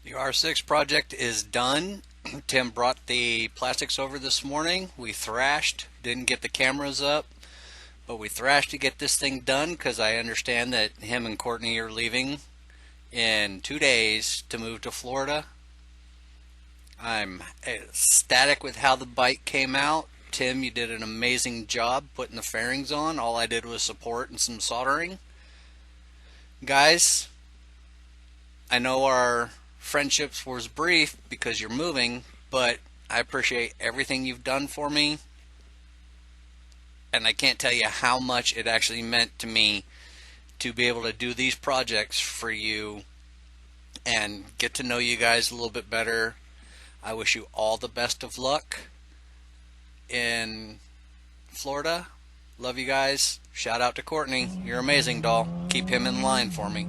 The R6 project is done. Tim brought the plastics over this morning. We thrashed, didn't get the cameras up, but we thrashed to get this thing done because I understand that him and Kourtney are leaving in 2 days to move to Florida. I'm ecstatic with how the bike came out. Tim, you did an amazing job putting the fairings on. All I did was support and some soldering. Guys, I know our friendships was brief because you're moving, but I appreciate everything you've done for me, and I can't tell you how much it actually meant to me to be able to do these projects for you and get to know you guys a little bit better. I wish you all the best of luck in Florida. Love you guys. Shout out to Kourtney. You're amazing, doll. Keep him in line for me.